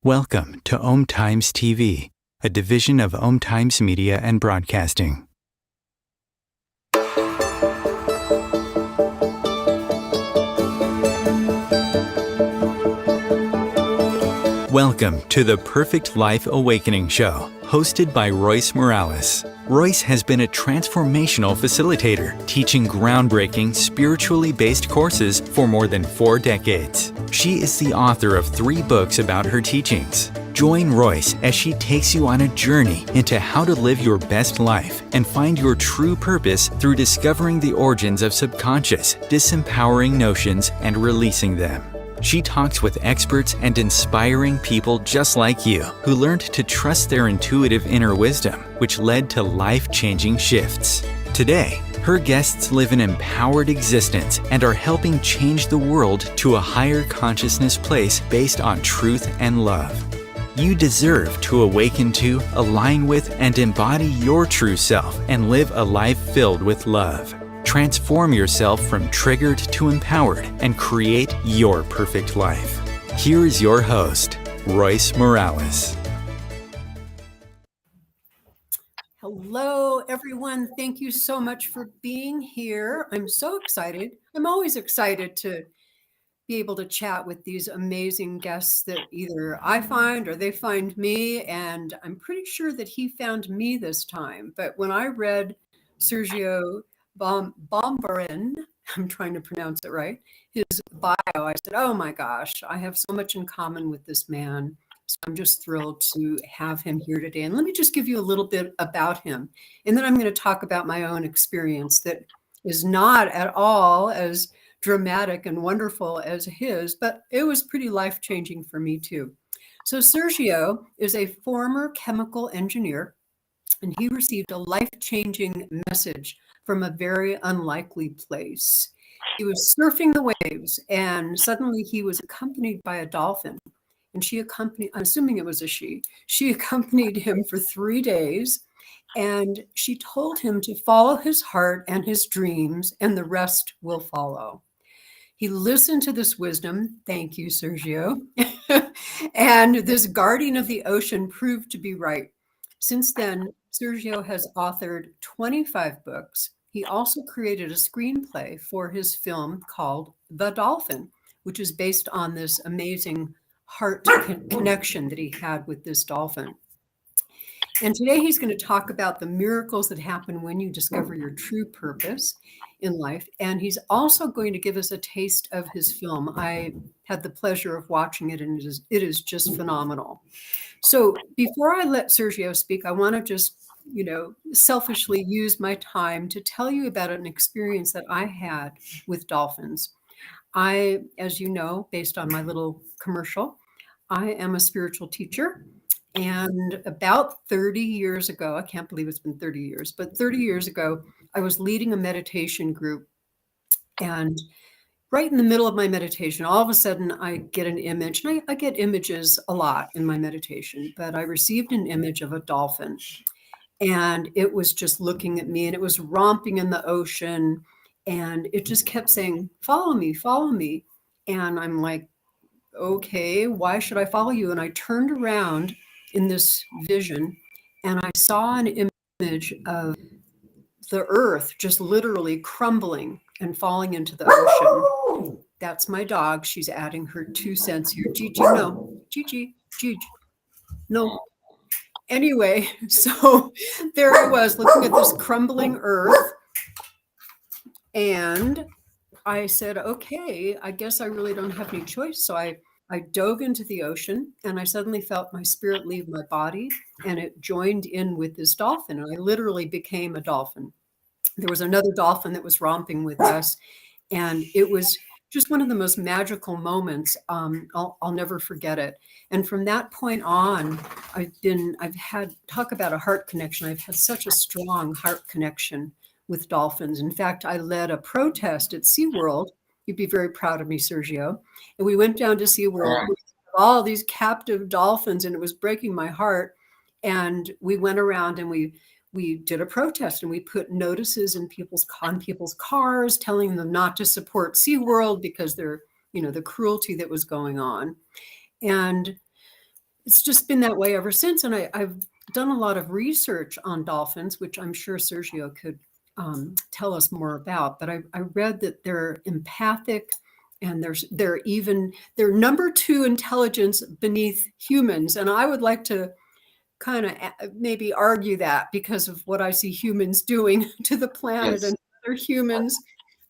Welcome to Om Times TV, a division of Om Times Media and Broadcasting. Welcome to the Perfect Life Awakening Show, hosted by Royce Morales. Royce has been a transformational facilitator, teaching groundbreaking, spiritually based courses for more than 4 decades. She is the author of 3 books about her teachings. Join Royce as she takes you on a journey into how to live your best life and find your true purpose through discovering the origins of subconscious, disempowering notions and releasing them. She talks with experts and inspiring people just like you who learned to trust their intuitive inner wisdom, which led to life-changing shifts. Today, her guests live an empowered existence and are helping change the world to a higher consciousness place based on truth and love. You deserve to awaken to, align with, and embody your true self and live a life filled with love. Transform yourself from triggered to empowered and create your perfect life. Here is your host, Royce Morales. Hello, everyone. Thank you so much for being here. I'm so excited. I'm always excited to be able to chat with these amazing guests that either I find or they find me. And I'm pretty sure that he found me this time. But when I read Sergio Bambaren, I'm trying to pronounce it right, his bio, I said, oh my gosh, I have so much in common with this man. So I'm just thrilled to have him here today. And let me just give you a little bit about him. And then I'm going to talk about my own experience that is not at all as dramatic and wonderful as his, but it was pretty life-changing for me too. So Sergio is a former chemical engineer, and he received a life-changing message from a very unlikely place. He was surfing the waves, and suddenly he was accompanied by a dolphin. And I'm assuming it was a she accompanied him for 3 days, and she told him to follow his heart and his dreams, and the rest will follow. He listened to this wisdom. Thank you, Sergio. And this guardian of the ocean proved to be right. Since then, Sergio has authored 25 books. He also created a screenplay for his film called The Dolphin, which is based on this amazing heart connection that he had with this dolphin. And today he's going to talk about the miracles that happen when you discover your true purpose in life. And he's also going to give us a taste of his film. I had the pleasure of watching it, and it is just phenomenal. So before I let Sergio speak, I want to just, selfishly use my time to tell you about an experience that I had with dolphins. I, as you know, based on my little commercial, I am a spiritual teacher. And about 30 years ago, I can't believe it's been 30 years, but 30 years ago, I was leading a meditation group. And right in the middle of my meditation, all of a sudden I get an image, and I get images a lot in my meditation, but I received an image of a dolphin. And it was just looking at me, and it was romping in the ocean. And it just kept saying, follow me, follow me. And I'm like, okay, why should I follow you? And I turned around in this vision, and I saw an image of the earth just literally crumbling and falling into the ocean. That's my dog. She's adding her 2 cents here. Gigi, no. Gigi, no. Anyway, so there I was looking at this crumbling earth, and I said, okay, I guess I really don't have any choice. So I dove into the ocean, and I suddenly felt my spirit leave my body, and it joined in with this dolphin, and I literally became a dolphin. There was another dolphin that was romping with us, and it was just one of the most magical moments. I'll never forget it. And from that point on, I've had, talk about a heart connection. I've had such a strong heart connection with dolphins. In fact, I led a protest at SeaWorld. You'd be very proud of me, Sergio. And we went down to SeaWorld with all these captive dolphins, and it was breaking my heart. And we went around and we did a protest, and we put notices in people's cars telling them not to support SeaWorld because they're, the cruelty that was going on. And it's just been that way ever since. And I've done a lot of research on dolphins, which I'm sure Sergio could tell us more about. But I read that they're empathic, and they're number two intelligence beneath humans. And I would like to kind of maybe argue that because of what I see humans doing to the planet Yes. and other humans.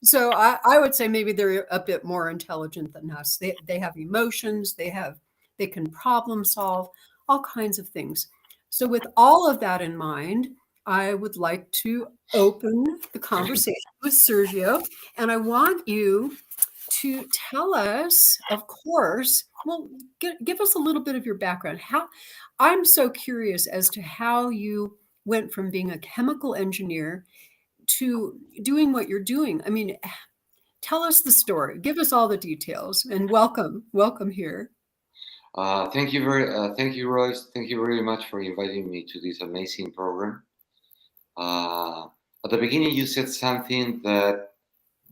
So I would say maybe they're a bit more intelligent than us. They have emotions, they can problem solve, all kinds of things. So with all of that in mind, I would like to open the conversation with Sergio, and I want you to tell us, of course, well, give us a little bit of your background. I'm so curious as to how you went from being a chemical engineer to doing what you're doing. I mean, tell us the story. Give us all the details, and welcome here. Thank you, Royce. Thank you very much for inviting me to this amazing program. Uh, at the beginning, you said something that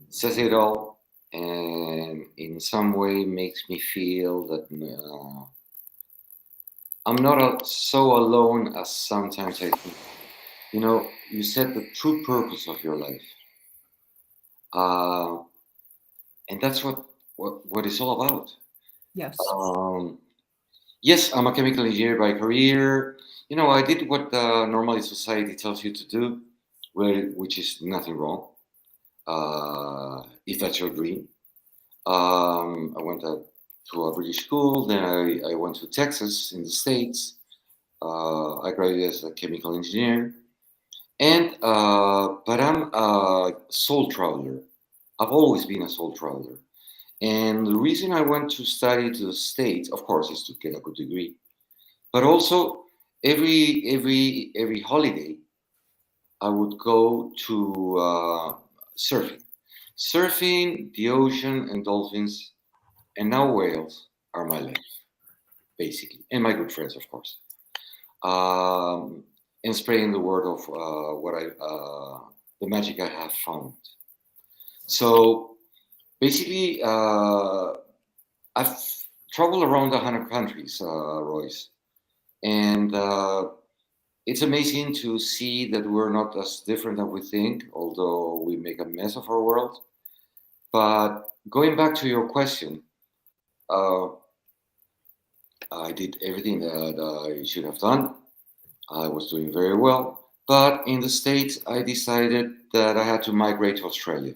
says it all, and in some way makes me feel that I'm not so alone as sometimes I think. You know, you said the true purpose of your life, uh, and that's what it's all about. Yes. Um, Yes, I'm a chemical engineer by career. You know, I did what normally society tells you to do, which is nothing wrong, if that's your dream. I went to a British school, then I went to Texas in the States. I graduated as a chemical engineer, but I'm a soul traveler. I've always been a soul traveler. And the reason I went to study to the States, of course, is to get a good degree. But also, every holiday, I would go to surfing. Surfing, the ocean, and dolphins, and now whales are my life, basically, and my good friends, of course. And spreading the word of the magic I have found. So basically, I've traveled around 100 countries, Royce, and it's amazing to see that we're not as different as we think, although we make a mess of our world. But going back to your question, uh, I did everything that I should have done. I was doing very well. But in the States, I decided that I had to migrate to Australia.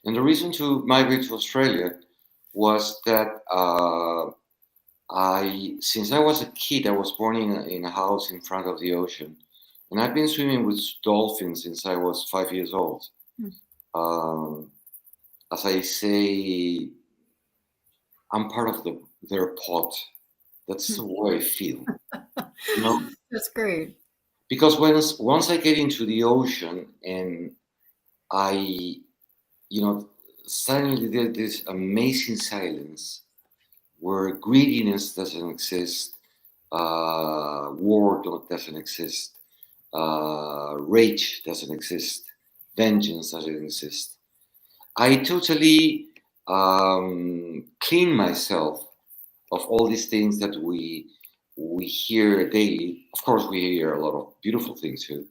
And the reason to migrate to Australia was that since I was a kid, I was born in a house in front of the ocean, and I've been swimming with dolphins since I was 5 years old. Hmm. As I say, I'm part of their pot. That's the way I feel, you know. That's great. Because once I get into the ocean and I, you know, suddenly there's this amazing silence where greediness doesn't exist, war doesn't exist, rage doesn't exist, vengeance doesn't exist. I totally clean myself of all these things that we hear daily. Of course, we hear a lot of beautiful things here,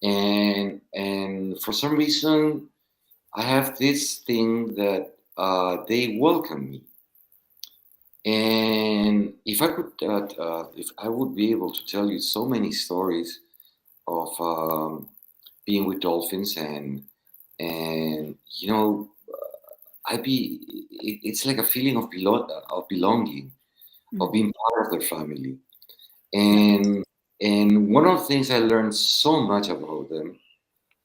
and for some reason, I have this thing that they welcome me. And if I would be able to tell you so many stories of being with dolphins, and you know, it's like a feeling of belonging, of being part of their family. And and one of the things I learned so much about them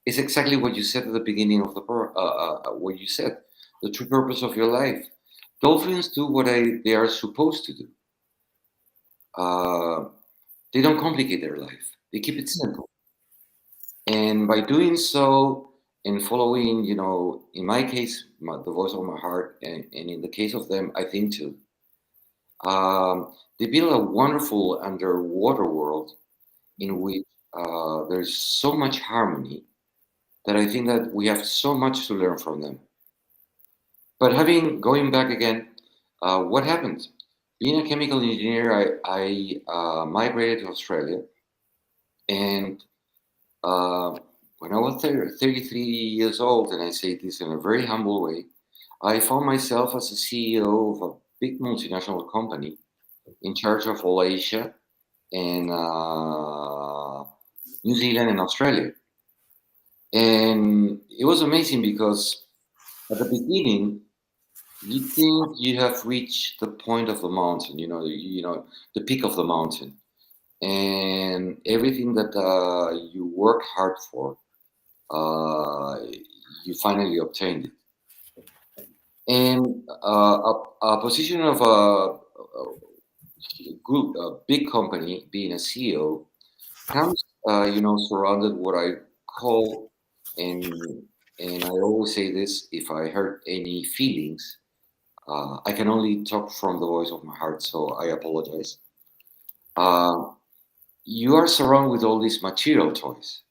is exactly what you said at the beginning of what you said, the true purpose of your life. Dolphins do what they are supposed to do. Uh, they don't complicate their life. They keep it simple. And by doing so and following, you know, in my case, the voice of my heart, and in the case of them, I think too, they build a wonderful underwater world in which there's so much harmony that I think that we have so much to learn from them. But going back again, what happened? being a chemical engineer, I migrated to Australia, and when I was 33 years old, and I say this in a very humble way, I found myself as a CEO of a big multinational company in charge of all Asia and New Zealand and Australia. And it was amazing because at the beginning, you think you have reached the point of the mountain, the peak of the mountain, and everything that you work hard for, you finally obtained it. And a position of a big company, being a CEO, comes, surrounded what I call, and and I always say this: if I hurt any feelings, I can only talk from the voice of my heart, so I apologize. Uh, you are surrounded with all these material toys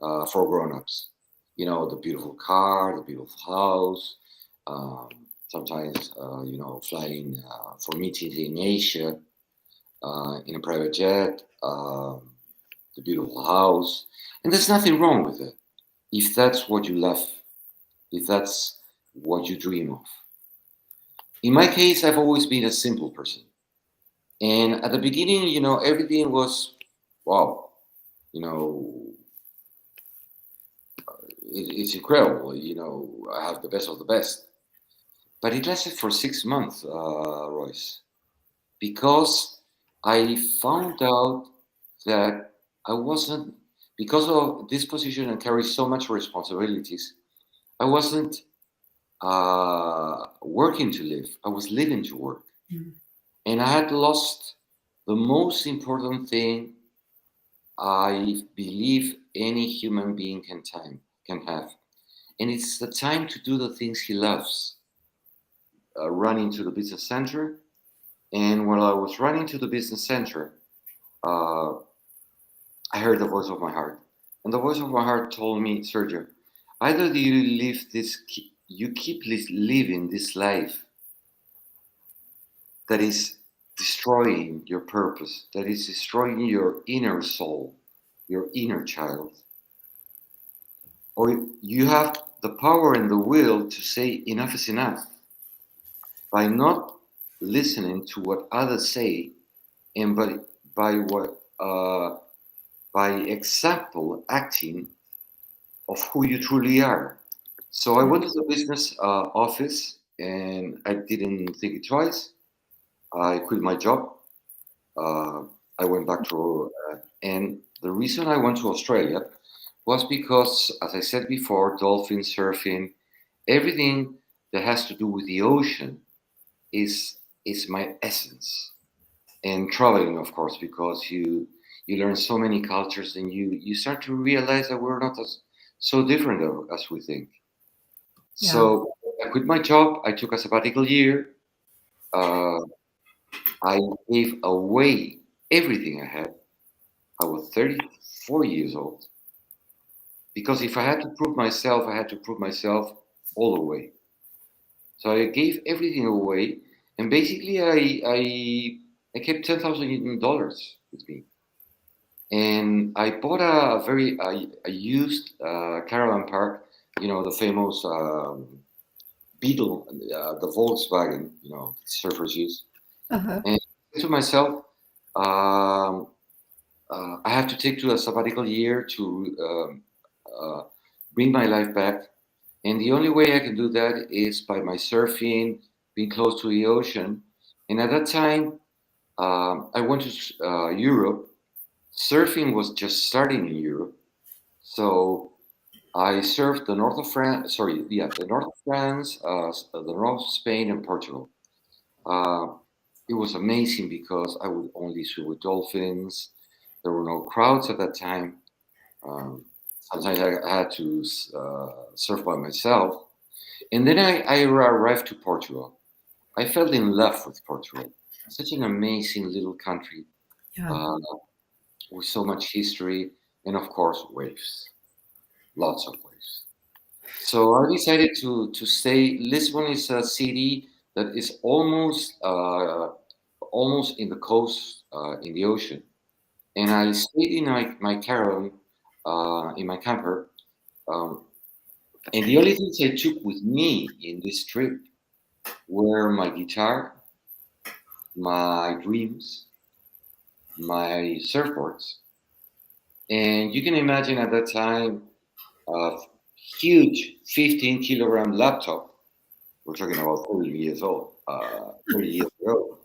for grown-ups. The beautiful car, the beautiful house. Um, Sometimes, flying for meetings in Asia in a private jet. The beautiful house, and there's nothing wrong with it if that's what you love, if that's what you dream of. In my case, I've always been a simple person. And at the beginning, everything was, wow, you know, it's incredible. I have the best of the best. But it lasted for 6 months, Royce, because I found out that I wasn't, because of this position and carry so much responsibilities, I wasn't working to live. I was living to work. Mm. And I had lost the most important thing I believe any human being can have. And it's the time to do the things he loves. Running to the business center. And while I was running to the business center, uh, I heard the voice of my heart. And the voice of my heart told me, Sergio, either you keep living this life that is destroying your purpose, that is destroying your inner soul, your inner child, or you have the power and the will to say enough is enough by not listening to what others say, and by what by example acting of who you truly are. So I went to the business office, and I didn't think it twice. I quit my job. uh, I went back to, and the reason I went to Australia was because, as I said before, dolphin surfing, everything that has to do with the ocean is is my essence. And traveling, of course, because you learn so many cultures, and you start to realize that we're not so different as we think. Yeah. So I quit my job. I took a sabbatical year. Uh, I gave away everything I had. I was 34 years old because if I had to prove myself, I had to prove myself all the way. So I gave everything away, and basically I kept $10,000 with me, and I bought a used caravan park, the famous Beetle, the Volkswagen, surfers use, Uh-huh. and I said to myself, um, I have to take to a sabbatical year to uh, bring my life back. And the only way I can do that is by my surfing, being close to the ocean. And at that time, I went to Europe. Surfing was just starting in Europe. So I surfed the north of France, sorry, yeah, the north of France, the north of Spain, and Portugal. Uh, it was amazing because I would only swim with dolphins. There were no crowds at that time. Um, Sometimes I had to surf by myself. And then I arrived to Portugal. I fell in love with Portugal. Such an amazing little country Yeah. uh, with so much history, and of course, waves, lots of waves. So I decided to stay. Lisbon is a city that is almost almost in the coast, in the ocean. And I stayed in my caravan, in my camper. Um, and the only things I took with me in this trip were my guitar, my dreams, my surfboards. And you can imagine at that time a huge 15 kilogram laptop. We're talking about 30 years old, 30 years ago.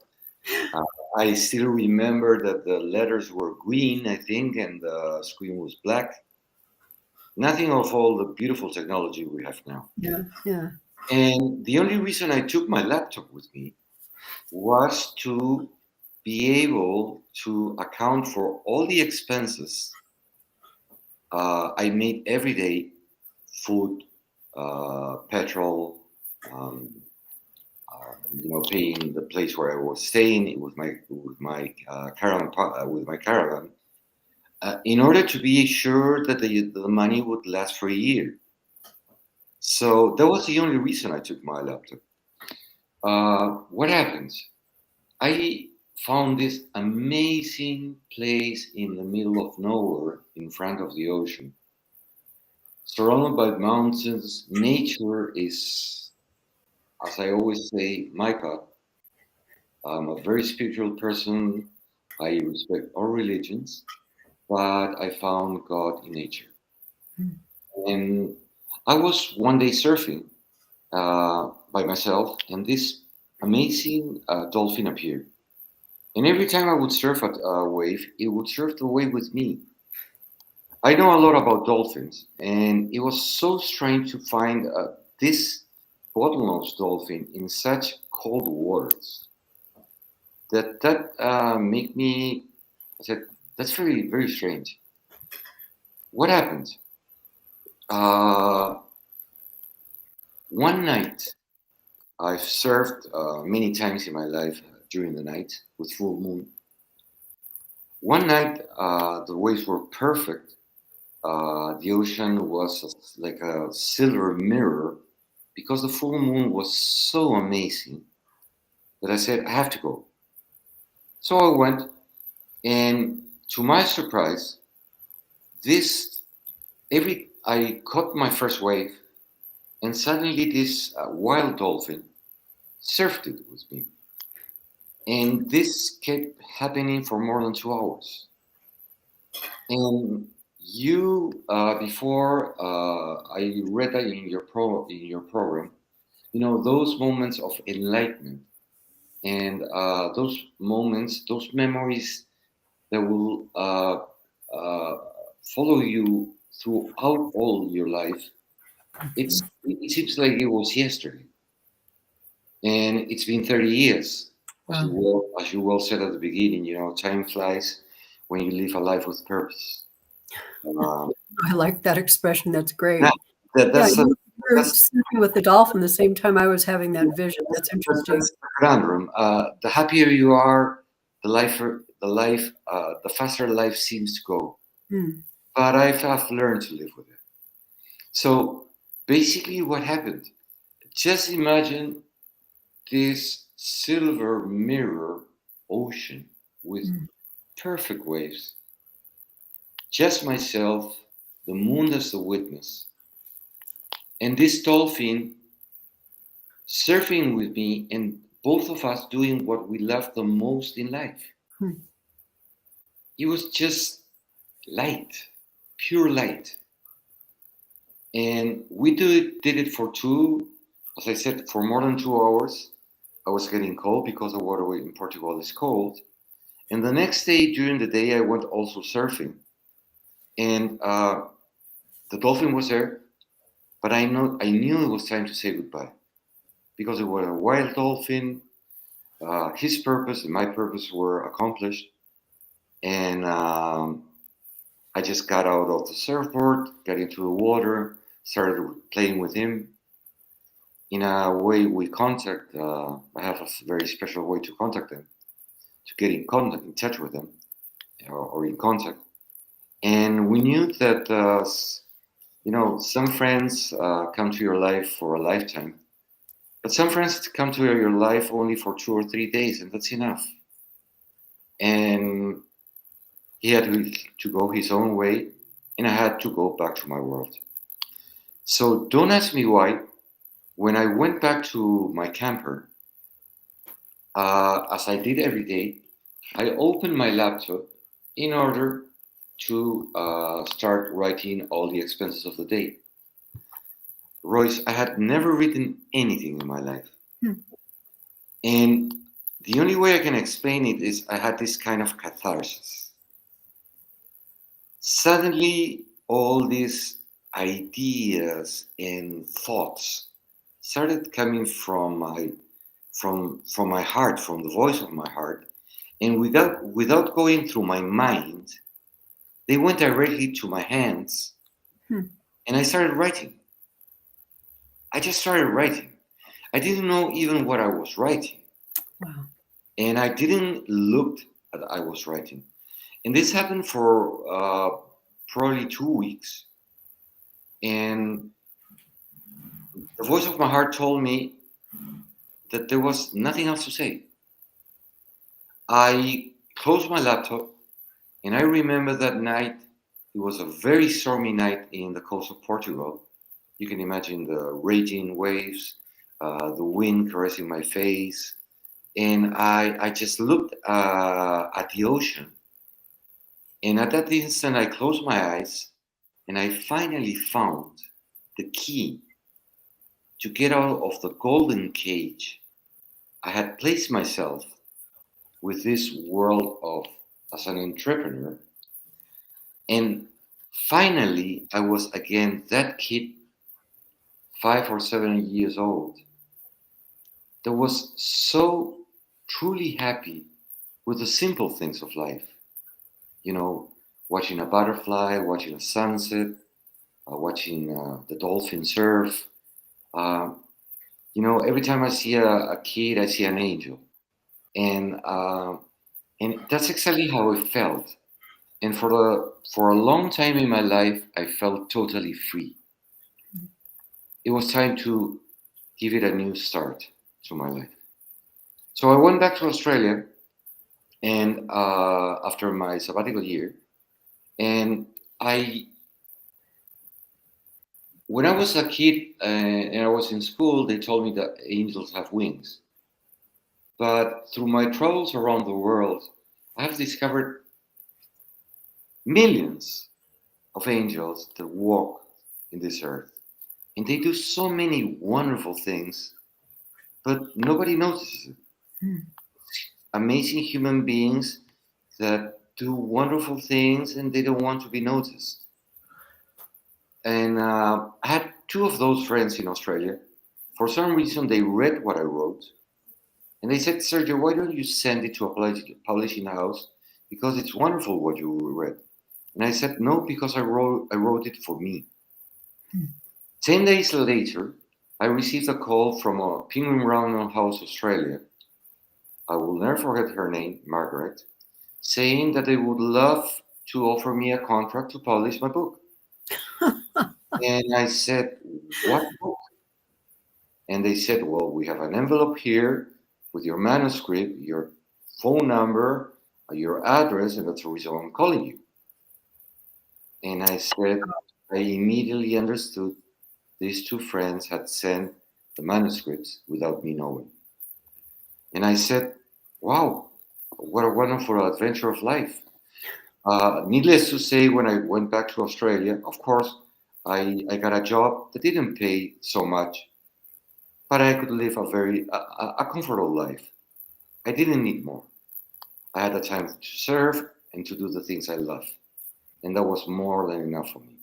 Uh, I still remember that the letters were green, I think, and the screen was black. Nothing of all the beautiful technology we have now. Yeah. Yeah. And the only reason I took my laptop with me was to be able to account for all the expenses I made every day: food, petrol, um, paying the place where I was staying with my caravan, in order to be sure that the money would last for a year. So that was the only reason I took my laptop. What happens? I found this amazing place in the middle of nowhere, in front of the ocean, surrounded by mountains. Nature is, as I always say, my God. I'm a very spiritual person. I respect all religions, but I found God in nature. Mm. And I was one day surfing by myself, and this amazing dolphin appeared. And every time I would surf at a wave, it would surf the wave with me. I know a lot about dolphins, and it was so strange to find this bottlenose dolphin in such cold waters that made me. I said, "That's very very strange." What happened? Uh, One night, I've surfed many times in my life during the night with full moon. One night, the waves were perfect. The ocean was like a silver mirror because the full moon was so amazing that I said, I have to go. So I went, and to my surprise, this every I caught my first wave, and suddenly this wild dolphin surfed it with me. And this kept happening for more than 2 hours. And you, before I read that in your program, those moments of enlightenment and those moments, those memories that will follow you throughout all your life. It seems like it was yesterday, and it's been 30 years. Wow. As you well said at the beginning, time flies when you live a life with purpose. Um, I like that expression. That's yeah, great. that, Yeah, that's you were that's sleeping with the dolphin the same time I was having that vision. That's interesting. that's the conundrum. The happier you are, the faster life seems to go. Hmm. But I've learned to live with it. So basically, what happened? Just imagine this silver mirror ocean with Hmm. perfect waves. Just myself, the moon as the witness, and this dolphin surfing with me, and both of us doing what we love the most in life. Hmm. It was just light, pure light. And we did it for as I said, for more than 2 hours. I was getting cold because the water in Portugal is cold. And the next day, during the day, I went also surfing. And the dolphin was there, but I knew it was time to say goodbye because it was a wild dolphin. His purpose and my purpose were accomplished, and I just got out of the surfboard, got into the water, started playing with him. In a way, we contact. I have a very special way to contact them, to get in touch with them, or in contact. And we knew that some friends come to your life for a lifetime, but some friends come to your life only for 2 or 3 days, and that's enough. and he had to go his own way, and I had to go back to my world. So don't ask me why. When I went back to my camper, as I did every day, I opened my laptop in order to start writing all the expenses of the day. Royce, I had never written anything in my life. And the only way I can explain it is I had this kind of catharsis. Suddenly, all these ideas and thoughts started coming from my heart, from the voice of my heart, and without going through my mind, they went directly to my hands, and I started writing. I just started writing. I didn't know even what I was writing. Wow. And I didn't look at I was writing. And this happened for probably 2 weeks. And the voice of my heart told me that there was nothing else to say. I closed my laptop, and I remember that night. It was a very stormy night in the coast of Portugal. You can imagine the raging waves, the wind caressing my face. And I just looked at the ocean. And at that instant, I closed my eyes, and I finally found the key to get out of the golden cage I had placed myself with this world of as an entrepreneur. And finally, I was again that kid, 5 or 7 years old, that was so truly happy with the simple things of life. You know, watching a butterfly, watching a sunset, watching the dolphin surf. Uh, every time I see a kid, I see an angel, and that's exactly how I felt. And for a long time in my life, I felt totally free. It was time to give it a new start to my life. So I went back to Australia, and after my sabbatical year, and I when I was a kid and I was in school, they told me that angels have wings. But through my travels around the world, I have discovered millions of angels that walk in this earth. And they do so many wonderful things, but nobody notices it. Amazing human beings that do wonderful things and they don't want to be noticed. And I had two of those friends in Australia. For some reason, they read what I wrote, and they said, "Sergio, why don't you send it to a publishing house? Because it's wonderful what you read." And I said, "No, because I wrote it for me." 10 days later, I received a call from a Penguin Random House Australia. I will never forget her name, Margaret, saying that they would love to offer me a contract to publish my book. And I said, "What book?" And they said, "Well, we have an envelope here with your manuscript, your phone number, your address, and that's the reason I'm calling you." And I said, I immediately understood these two friends had sent the manuscripts without me knowing. And I said, "Wow, what a wonderful adventure of life." Needless to say, when I went back to Australia, of course, I got a job that didn't pay so much, but I could live a comfortable life. I didn't need more. I had the time to serve and to do the things I love, and that was more than enough for me.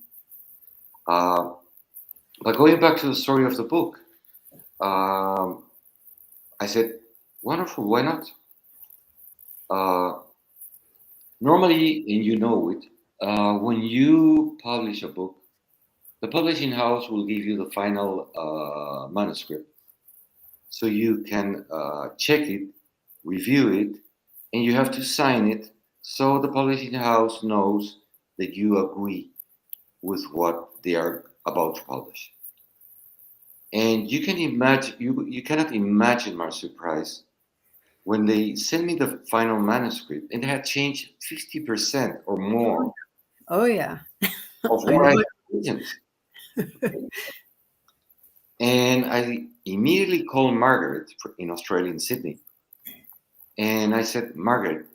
Uh, but going back to the story of the book, um, I said, "Wonderful, why not?" Uh, Normally, and you know it, when you publish a book, the publishing house will give you the final manuscript so you can check it, review it, and you have to sign it so the publishing house knows that you agree with what they are about to publish. And you cannot imagine my surprise when they sent me the final manuscript, it had changed 50% or more Oh yeah. of I what I know had written. And I immediately called Margaret in Australia, in Sydney. And I said, Margaret,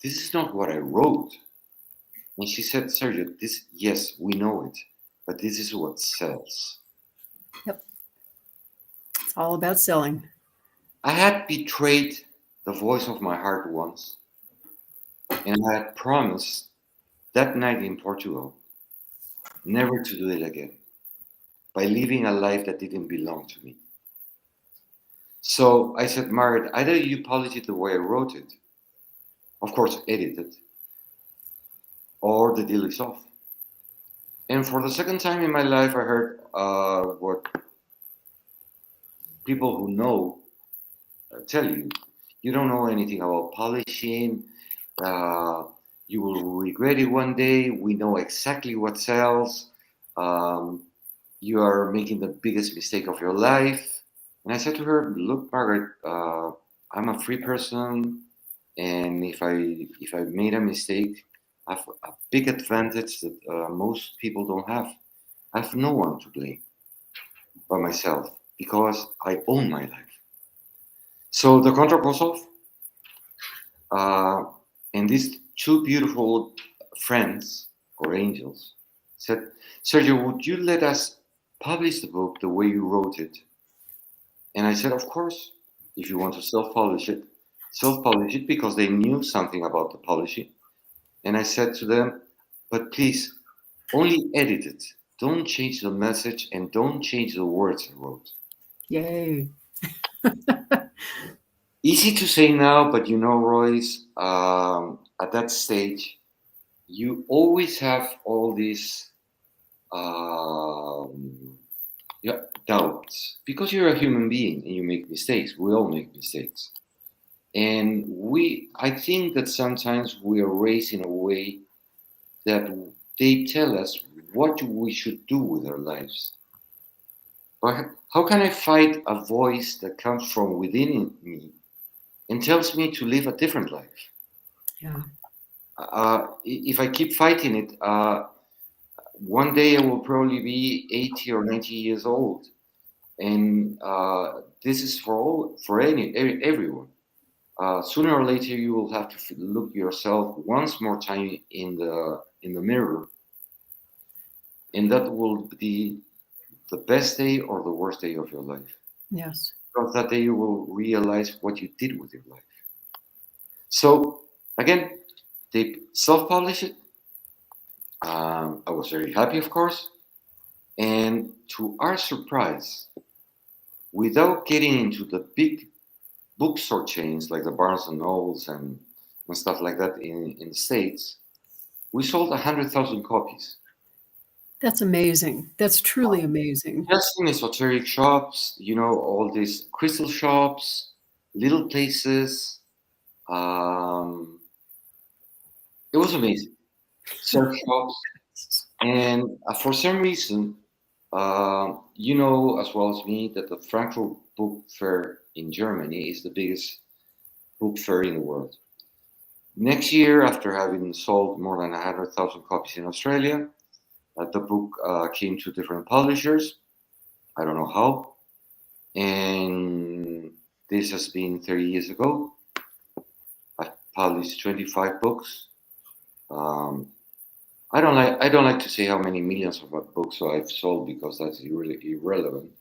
this is not what I wrote. And she said, Sergio, yes, we know it, but this is what sells. Yep. It's all about selling. I had betrayed the voice of my heart once, and I had promised that night in Portugal never to do it again by living a life that didn't belong to me. So I said, Margaret, either you polish it the way I wrote it, of course, edit it, or the deal is off. And for the second time in my life, I heard what people who know tell you. You don't know anything about polishing. Uh, you will regret it one day. We know exactly what sells. Um, you are making the biggest mistake of your life. And I said to her, look, Margaret, I'm a free person. And if I made a mistake, I have a big advantage that most people don't have. I have no one to blame but myself because I own my life. So the contract was off, and these two beautiful friends or angels said, "Sergio, would you let us publish the book the way you wrote it?" And I said, "Of course. If you want to self-publish it because they knew something about the polishing." And I said to them, "But please, only edit it. Don't change the message and don't change the words I wrote." Yay. Easy to say now, but Royce, at that stage, you always have all these um, yeah, doubts because you're a human being and you make mistakes. We all make mistakes. And I think that sometimes we are raised in a way that they tell us what we should do with our lives. But how can I fight a voice that comes from within me and tells me to live a different life? Yeah. If I keep fighting it, one day I will probably be 80 or 90 years old, and this is for everyone. Sooner or later, you will have to look yourself once more time in the mirror, and that will be the best day or the worst day of your life. Yes. Because that day you will realize what you did with your life. So again, they self-publish it. I was very happy, of course. And to our surprise, without getting into the big bookstore chains like the Barnes and Nobles and stuff like that in the States, we sold 100,000 copies. That's amazing. That's truly amazing. Just in esoteric shops, all these crystal shops, little places. Um, it was amazing. Surf shops. And for some reason, you know as well as me that the Frankfurt Book Fair in Germany is the biggest book fair in the world. Next year, after having sold more than 100,000 copies in Australia, the book came to different publishers. I don't know how. And this has been 30 years ago. I've published 25 books. Um, I don't like to say how many millions of books I've sold because that's really irrelevant.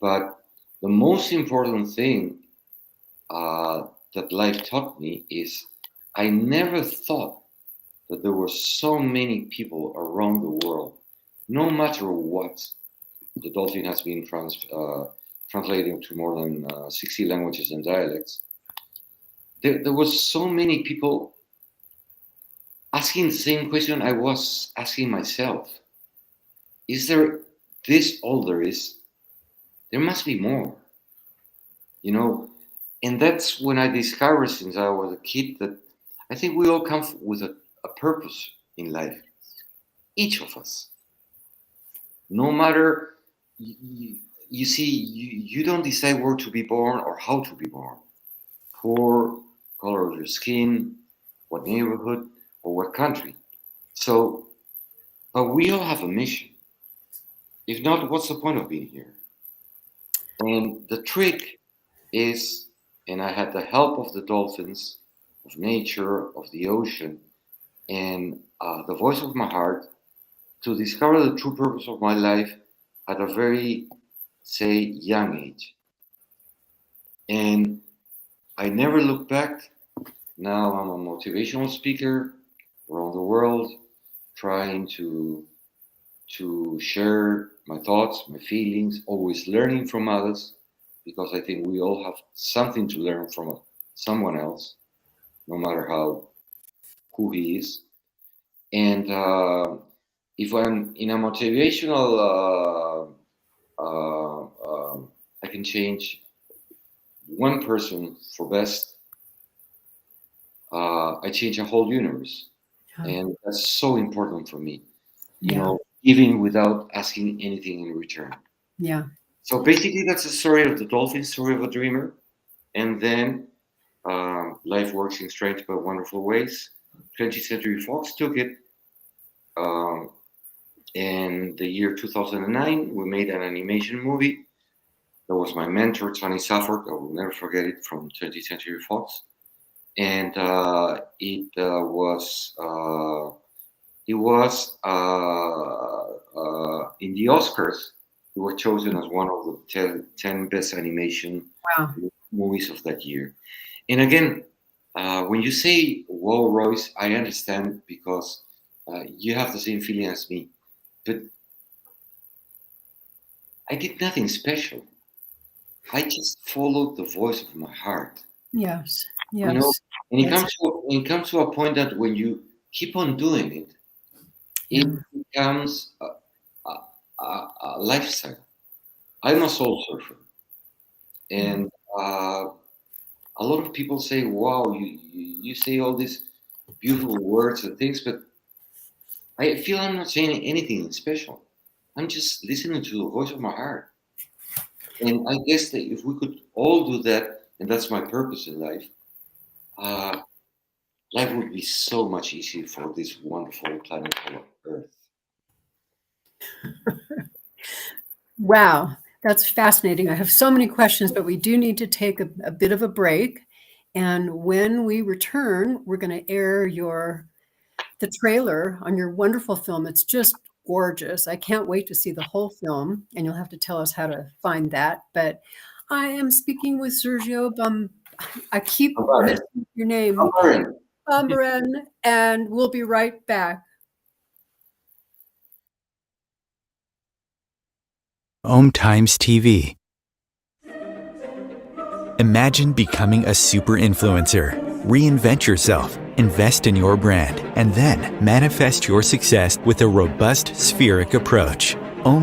But the most important thing that life taught me is I never thought that there were so many people around the world, no matter what. The Dolphin has been translated to more than 60 languages and dialects. There was so many people asking the same question I was asking myself. Is there this all there is? There must be more, you know? And that's when I discovered since I was a kid that I think we all come with a purpose in life, each of us. No matter, you see, you don't decide where to be born or how to be born. poor, color of your skin, what neighborhood, or what country. So, but we all have a mission. If not, what's the point of being here? And the trick is, and I had the help of the dolphins, of nature, of the ocean, and the voice of my heart to discover the true purpose of my life at a very, say, young age. And I never looked back. Now I'm a motivational speaker around the world, trying to share my thoughts, my feelings, always learning from others, because I think we all have something to learn from someone else, no matter who he is. And if I'm in a motivational, I can change one person for best. I change a whole universe, and that's so important for me. You know, giving without asking anything in return. Yeah. So basically, that's the story of the dolphin, story of a dreamer, and then life works in strange but wonderful ways. 20th Century Fox took it. In the year 2009, we made an animation movie. That was my mentor, Tony Safford. I will never forget it, from 20th Century Fox. And it was in the Oscars. It was chosen as one of the 10 best animation movies of that year. And again, when you say, "Whoa, Royce," I understand, because you have the same feeling as me. But I did nothing special. I just followed the voice of my heart. Yes. You know, and it comes to a point that when you keep on doing it, it becomes a lifestyle. I'm a soul surfer, and a lot of people say, "Wow, you say all these beautiful words and things," but I feel I'm not saying anything special. I'm just listening to the voice of my heart. And I guess that if we could all do that, and that's my purpose in life, life would be so much easier for this wonderful planet called Earth. Wow, that's fascinating. I have so many questions, but we do need to take a bit of a break. And when we return, we're going to air the trailer on your wonderful film. It's just gorgeous. I can't wait to see the whole film, and you'll have to tell us how to find that. But I am speaking with Sergio I keep missing your name. Bambaren, and we'll be right back. Times TV. Imagine becoming a super influencer. Reinvent yourself, invest in your brand, and then manifest your success with a robust spheric approach.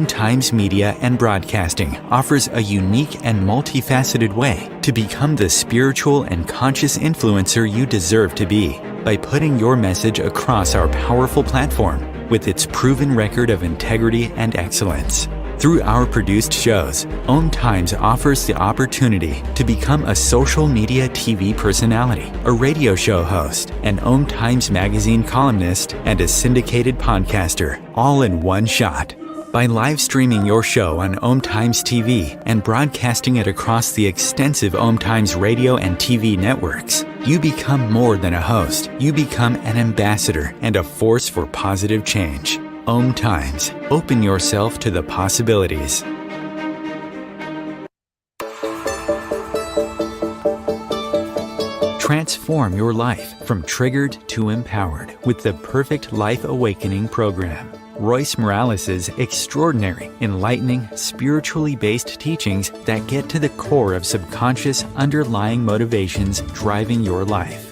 Times Media and Broadcasting offers a unique and multifaceted way to become the spiritual and conscious influencer you deserve to be by putting your message across our powerful platform with its proven record of integrity and excellence. Through our produced shows, Times offers the opportunity to become a social media TV personality, a radio show host, an Times magazine columnist, and a syndicated podcaster, all in one shot. By live streaming your show on Times TV and broadcasting it across the extensive Times radio and TV networks, you become more than a host. You become an ambassador and a force for positive change. Times. Open yourself to the possibilities. Transform your life from triggered to empowered with the Perfect Life Awakening program. Royce Morales' extraordinary, enlightening, spiritually based teachings that get to the core of subconscious underlying motivations driving your life.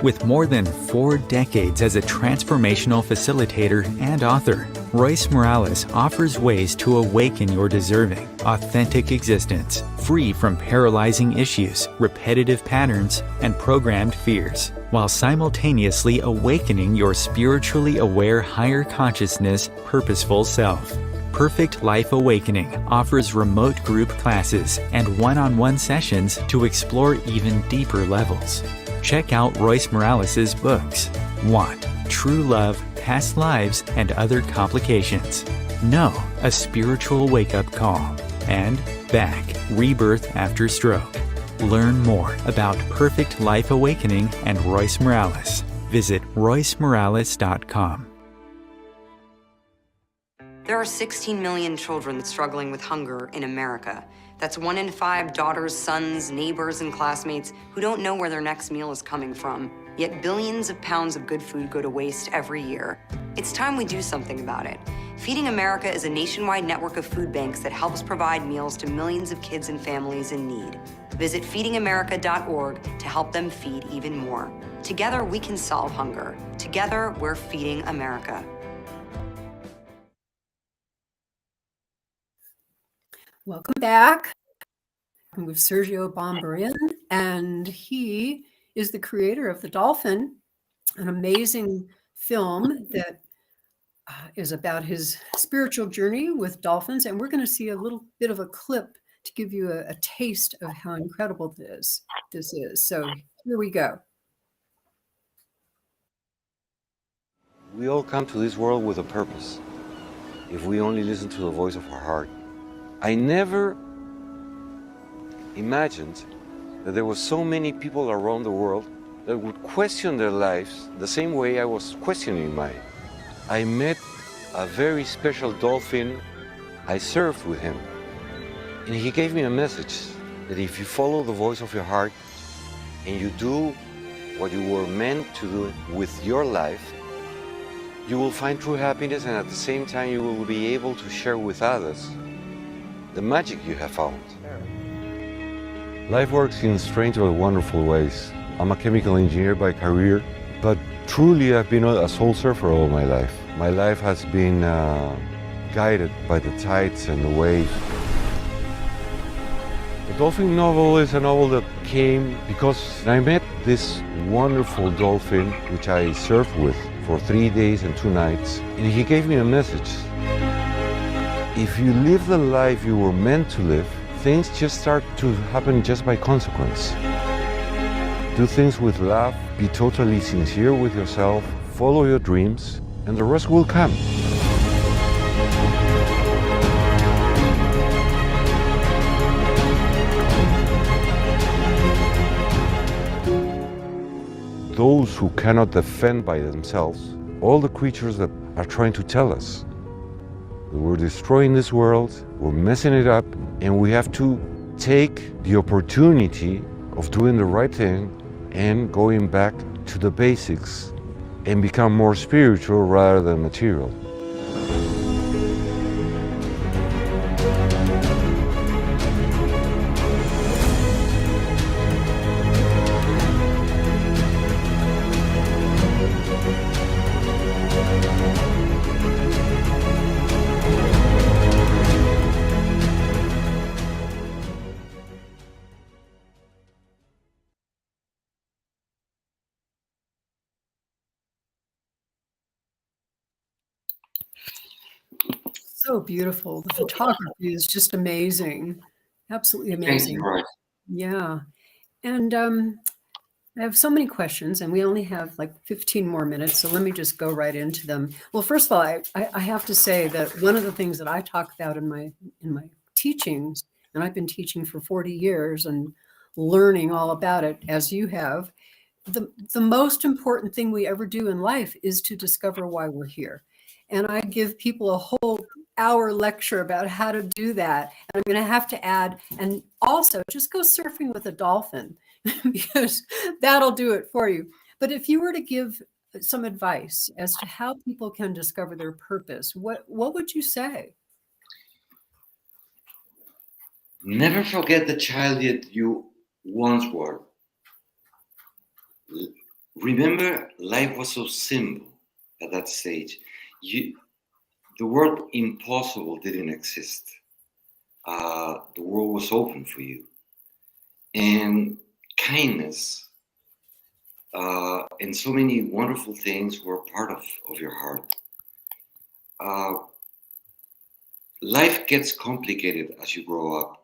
With more than 4 decades as a transformational facilitator and author, Royce Morales offers ways to awaken your deserving, authentic existence, free from paralyzing issues, repetitive patterns, and programmed fears, while simultaneously awakening your spiritually aware higher consciousness, purposeful self. Perfect Life Awakening offers remote group classes and one-on-one sessions to explore even deeper levels. Check out Royce Morales' books, Want, True Love, Past Lives, and Other Complications. No, a Spiritual Wake-Up Call. And Back, Rebirth After Stroke. Learn more about Perfect Life Awakening and Royce Morales. Visit roycemorales.com. There are 16 million children struggling with hunger in America. That's 1 in 5 daughters, sons, neighbors, and classmates who don't know where their next meal is coming from. Yet billions of pounds of good food go to waste every year. It's time we do something about it. Feeding America is a nationwide network of food banks that helps provide meals to millions of kids and families in need. Visit feedingamerica.org to help them feed even more. Together, we can solve hunger. Together, we're feeding America. Welcome back. I'm with Sergio Bambaren, and he is the creator of The Dolphin, an amazing film that is about his spiritual journey with dolphins. And we're going to see a little bit of a clip to give you a taste of how incredible this is. So here we go. We all come to this world with a purpose, if we only listen to the voice of our heart. I never imagined that there were so many people around the world that would question their lives the same way I was questioning mine. I met a very special dolphin. I surfed with him, and he gave me a message that if you follow the voice of your heart and you do what you were meant to do with your life, you will find true happiness, and at the same time you will be able to share with others the magic you have found. Life works in strange or wonderful ways. I'm a chemical engineer by career, but truly I've been a soul surfer all my life. My life has been guided by the tides and the waves. The Dolphin novel is a novel that came because I met this wonderful dolphin which I surfed with for 3 days and 2 nights, and he gave me a message. If you live the life you were meant to live, things just start to happen just by consequence. Do things with love, be totally sincere with yourself, follow your dreams, and the rest will come. Those who cannot defend by themselves, all the creatures that are trying to tell us that we're destroying this world, we're messing it up, and we have to take the opportunity of doing the right thing and going back to the basics and become more spiritual rather than material. So beautiful. The photography is just amazing. Absolutely amazing. Thank you, Roy. Yeah. And I have so many questions, and we only have like 15 more minutes, so let me just go right into them. Well, first of all, I have to say that one of the things that I talk about in my teachings, and I've been teaching for 40 years and learning all about it as you have, the most important thing we ever do in life is to discover why we're here. And I give people a whole hour lecture about how to do that. And I'm going to have to add, and also just go surfing with a dolphin because that'll do it for you. But if you were to give some advice as to how people can discover their purpose, what would you say? Never forget the child that you once were. Remember, life was so simple at that stage. The word impossible didn't exist. The world was open for you. And kindness and so many wonderful things were part of your heart. life gets complicated as you grow up.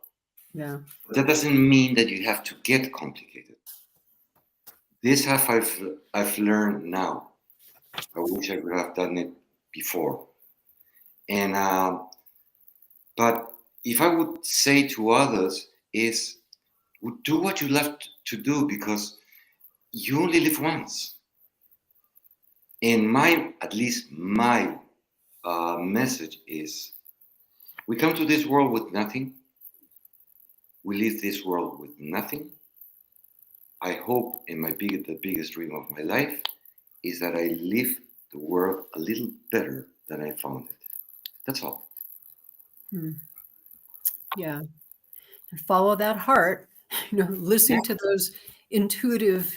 Yeah. But that doesn't mean that you have to get complicated. This I've learned now. I wish I would have done it before. And but if I would say to others is, do what you love to do, because you only live once. And at least my message is, we come to this world with nothing. We leave this world with nothing. I hope, and the biggest dream of my life is that I leave the world a little better than I found it. That's all. Yeah. And follow that heart, listen to those intuitive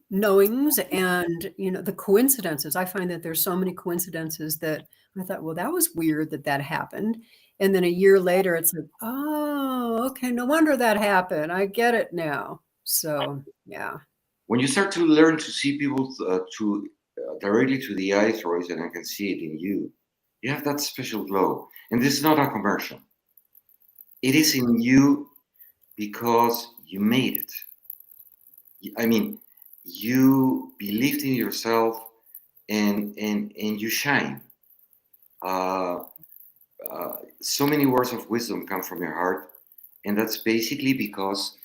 knowings and, the coincidences. I find that there's so many coincidences that I thought, well, that was weird that happened. And then a year later, it's like, oh, okay, no wonder that happened. I get it now. So, yeah. When you start to learn to see people directly to the eyes, Royce, and I can see it in you, you have that special glow. And this is not a commercial. It is in you because you made it. I mean, you believed in yourself, and you shine. So many words of wisdom come from your heart, and that's basically because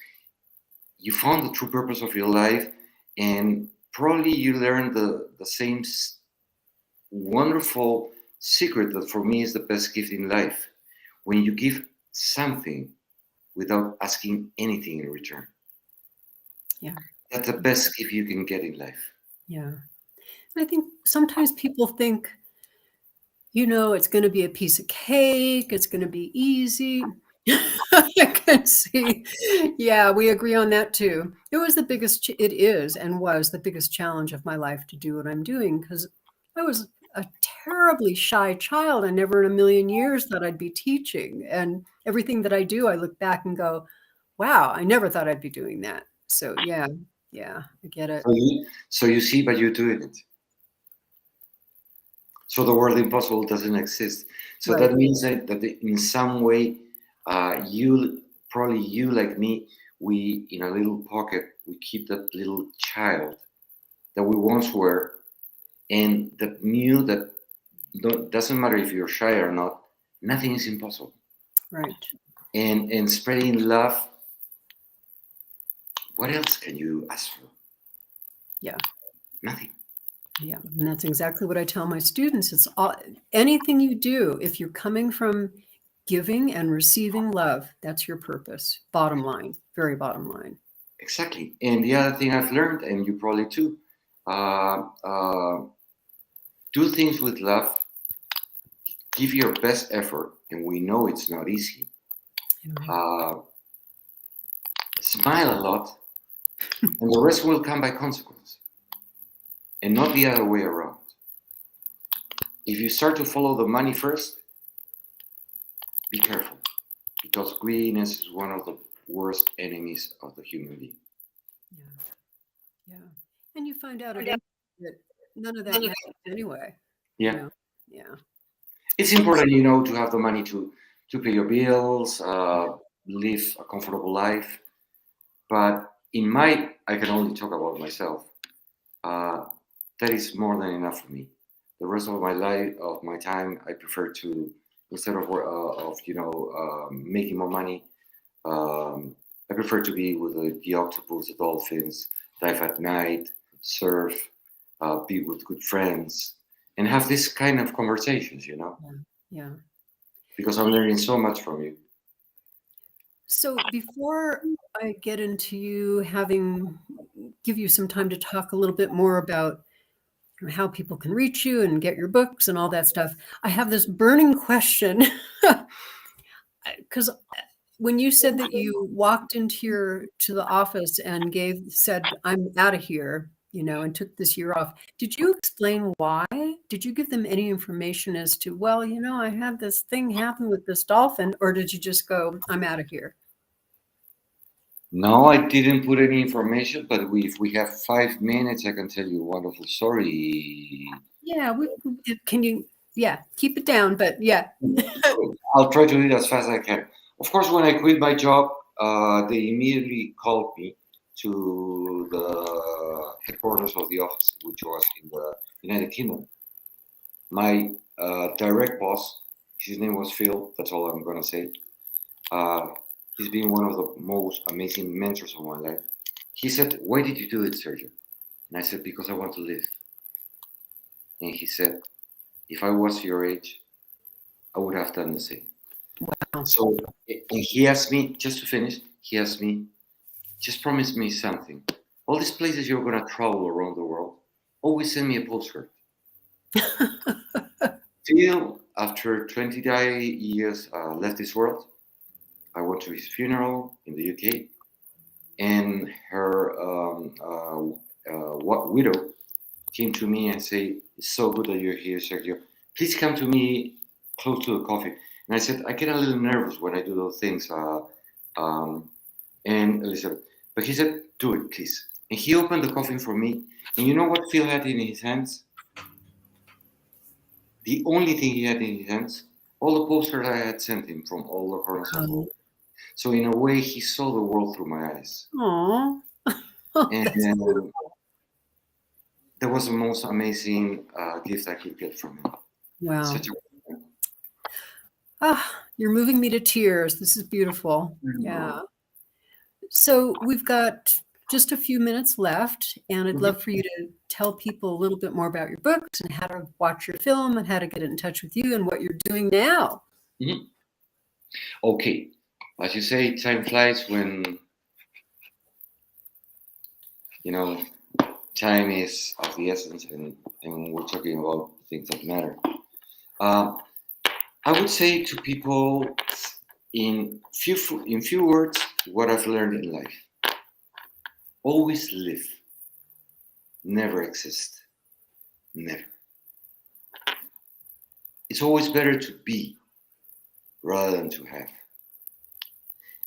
you found the true purpose of your life, and probably you learned the same wonderful secret that for me is the best gift in life: when you give something without asking anything in return. Yeah. That's the best gift you can get in life. Yeah. I think sometimes people think, it's going to be a piece of cake. It's going to be easy. I can see. Yeah, we agree on that too. It is and was the biggest challenge of my life to do what I'm doing, because I was a terribly shy child. I never in a million years thought I'd be teaching. And everything that I do, I look back and go, wow, I never thought I'd be doing that. So yeah, I get it. So you see, but you're doing it. So the word impossible doesn't exist. So Right. that means that in some way, you like me, we, in a little pocket, we keep that little child that we once were, and that knew that doesn't matter if you're shy or not, nothing is impossible. Right. And spreading love, what else can you ask for? Yeah. Nothing. Yeah, and that's exactly what I tell my students. It's anything you do, if you're coming from giving and receiving love, that's your purpose. Bottom line, very bottom line. Exactly. And the other thing I've learned, and you probably too, do things with love, give your best effort, and we know it's not easy. Smile a lot, and the rest will come by consequence, and not the other way around. If you start to follow the money first, be careful, because greediness is one of the worst enemies of the human being. Yeah. And you find out that none of that matters anyway. Yeah. Yeah. It's important, to have the money to pay your bills, live a comfortable life. But I can only talk about myself. That is more than enough for me. The rest of my life, of my time, I prefer to, instead of making more money, I prefer to be with the octopus, the dolphins, dive at night, surf, be with good friends, and have this kind of conversations, Yeah. because I'm learning so much from you. So before I get into you give you some time to talk a little bit more about how people can reach you and get your books and all that stuff, I have this burning question. Because when you said that you walked to the office and said, I'm out of here, and took this year off, did you explain why? Did you give them any information as to, well, I had this thing happen with this dolphin, or did you just go, I'm out of here? No, I didn't put any information, but if we have 5 minutes, I can tell you a wonderful story. Yeah, can you Yeah, keep it down, but yeah. I'll try to do it as fast as I can. Of course, when I quit my job, they immediately called me to the headquarters of the office, which was in the United Kingdom. My direct boss, his name was Phil. That's all I'm gonna say. He's been one of the most amazing mentors of my life. He said, "Why did you do it, Sergio?" And I said, "Because I want to live." And he said, "If I was your age, I would have done the same." Wow. So, and he asked me, just to finish, he asked me, "Just promise me something. All these places you're going to travel around the world, always send me a postcard." Till after 20 years left this world, I went to his funeral in the UK, and her widow came to me and said, "It's so good that you're here, Sergio. Please come to me close to the coffin." And I said, "I get a little nervous when I do those things." And Elizabeth, but he said, "Do it, please." And he opened the coffin for me. And you know what Phil had in his hands? The only thing he had in his hands, all the posters I had sent him from all the corners of the world. So in a way, he saw the world through my eyes. Aww. And that was the most amazing gift I could get from him. Wow. Such You're moving me to tears. This is beautiful. Yeah. So we've got just a few minutes left, and I'd love for you to tell people a little bit more about your books and how to watch your film and how to get in touch with you and what you're doing now. Okay. As you say, time flies when, time is of the essence, and we're talking about things that matter. I would say to people in few words what I've learned in life. Always live. Never exist. Never. It's always better to be rather than to have.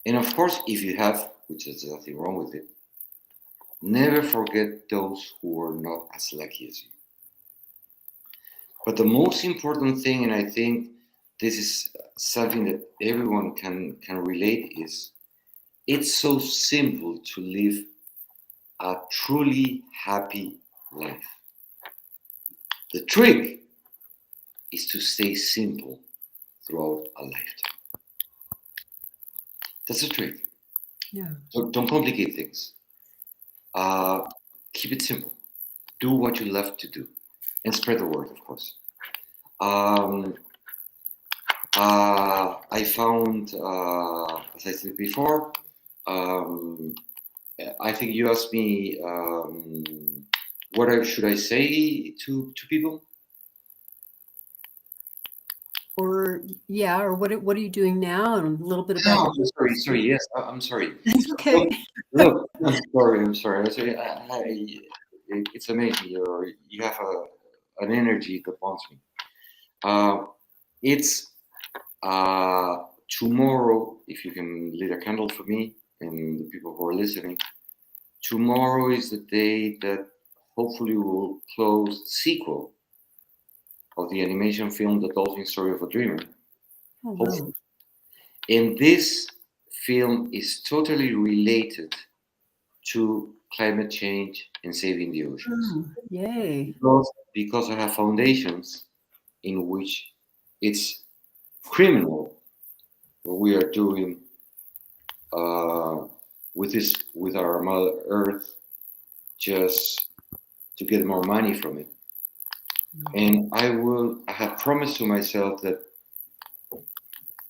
And of course, if you have, which is nothing wrong with it, never forget those who are not as lucky as you. But the most important thing, and I think this is something that everyone can relate, is it's so simple to live a truly happy life. The trick is to stay simple throughout a lifetime. That's the trick. Yeah. Don't complicate things. Keep it simple. Do what you love to do, and spread the word, of course. I found, as I said before, I think you asked me what should I say to people? Or what are you doing now, and a little bit about. Sorry. Yes, I'm sorry. It's okay. Look, I'm sorry. It's amazing. You have an energy that wants me. It's tomorrow. If you can lit a candle for me and the people who are listening, tomorrow is the day that hopefully will close the sequel of the animation film, The Dolphin Story of a Dreamer. Oh, wow. And this film is totally related to climate change and saving the oceans. Yay. Because I have foundations in which it's criminal what we are doing with our Mother Earth just to get more money from it. And I have promised to myself that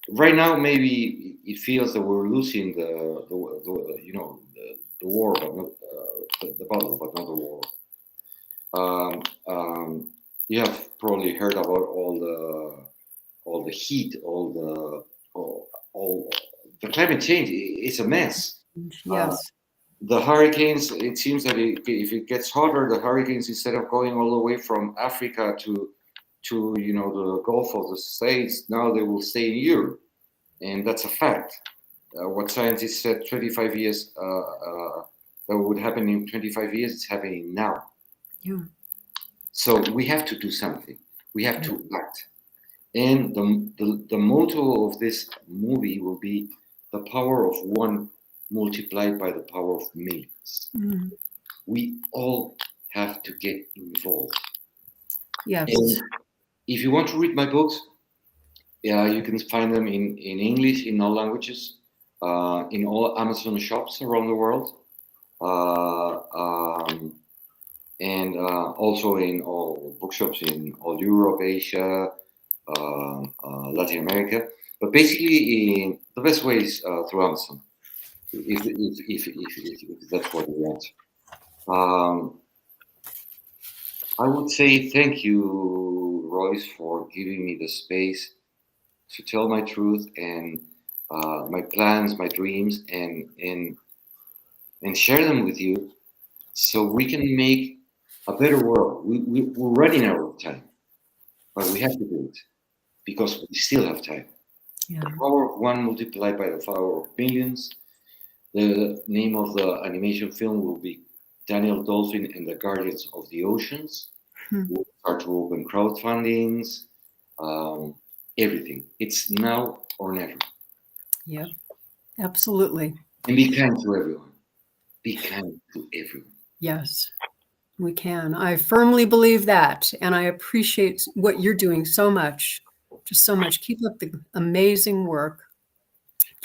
right now maybe it feels that we're losing the war, but not the battle, but not the war. You have probably heard about all the heat, all the climate change. It's a mess. Yes. The hurricanes, it seems that if it gets hotter, the hurricanes, instead of going all the way from Africa to the Gulf of the States, now they will stay in Europe. And that's a fact. What scientists said 25 years, that would happen in 25 years, it's happening now. Yeah. So we have to do something. We have to act. And the motto of this movie will be the power of one multiplied by the power of millions. Mm. We all have to get involved. Yes. And if you want to read my books, you can find them in English, in all languages, in all Amazon shops around the world, and also in all bookshops in all Europe, Asia, Latin America. But basically, the best way is through Amazon, if that's what you want. I would say thank you, Royce, for giving me the space to tell my truth and my plans, my dreams, and share them with you, so we can make a better world. We're running out of time, but we have to do it because we still have time. Yeah. The power of one multiplied by the power of millions. The name of the animation film will be Daniel Dolphin and the Guardians of the Oceans. We'll start to open crowdfundings, everything. It's now or never. Yeah, absolutely. And be kind to everyone. Be kind to everyone. Yes, we can. I firmly believe that. And I appreciate what you're doing so much. Just so much. Keep up the amazing work.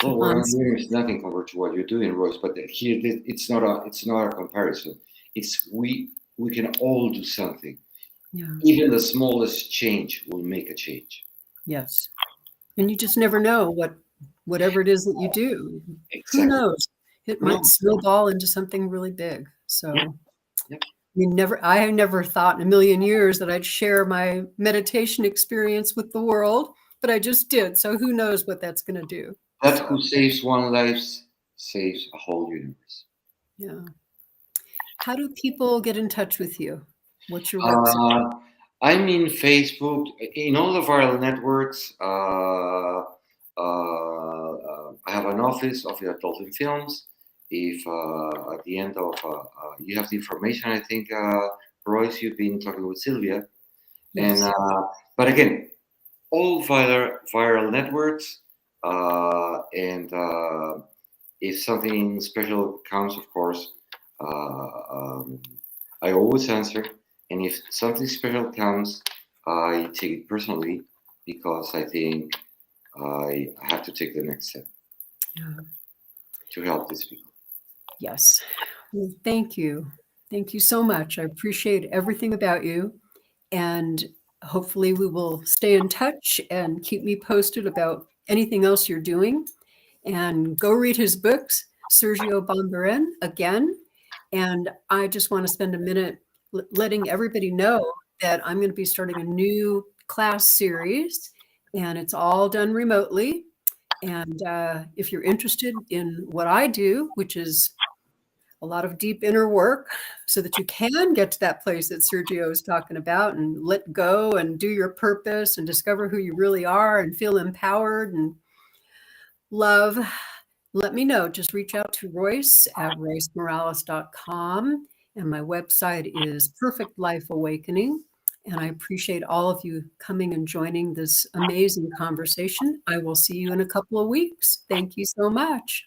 Well, what I'm doing is nothing compared to what you're doing, Royce. But here, it's not a comparison. It's we can all do something. Yeah. Even the smallest change will make a change. Yes. And you just never know whatever it is that you do. Exactly. Who knows? It might snowball into something really big. So I never thought in a million years that I'd share my meditation experience with the world, but I just did. So who knows what that's going to do. That who saves one life saves a whole universe. Yeah. How do people get in touch with you? What's your website? I'm in Facebook, in all the viral networks. I have an office of the Dolphin Films. If at the end of you have the information, I think Royce, you've been talking with Sylvia, Yes. and but again, all viral networks, and if something special comes, of course, I always answer. And if something special comes, I take it personally because I think I have to take the next step to help these people. Yes. Well, thank you. Thank you so much. I appreciate everything about you. And hopefully we will stay in touch and keep me posted about anything else you're doing. And go read his books, Sergio Bambaren, again. And I just want to spend a minute letting everybody know that I'm going to be starting a new class series, and it's all done remotely. And if you're interested in what I do, which is a lot of deep inner work so that you can get to that place that Sergio is talking about and let go and do your purpose and discover who you really are and feel empowered and love, let me know. Just reach out to Royce at roycemorales.com. And my website is Perfect Life Awakening. And I appreciate all of you coming and joining this amazing conversation. I will see you in a couple of weeks. Thank you so much.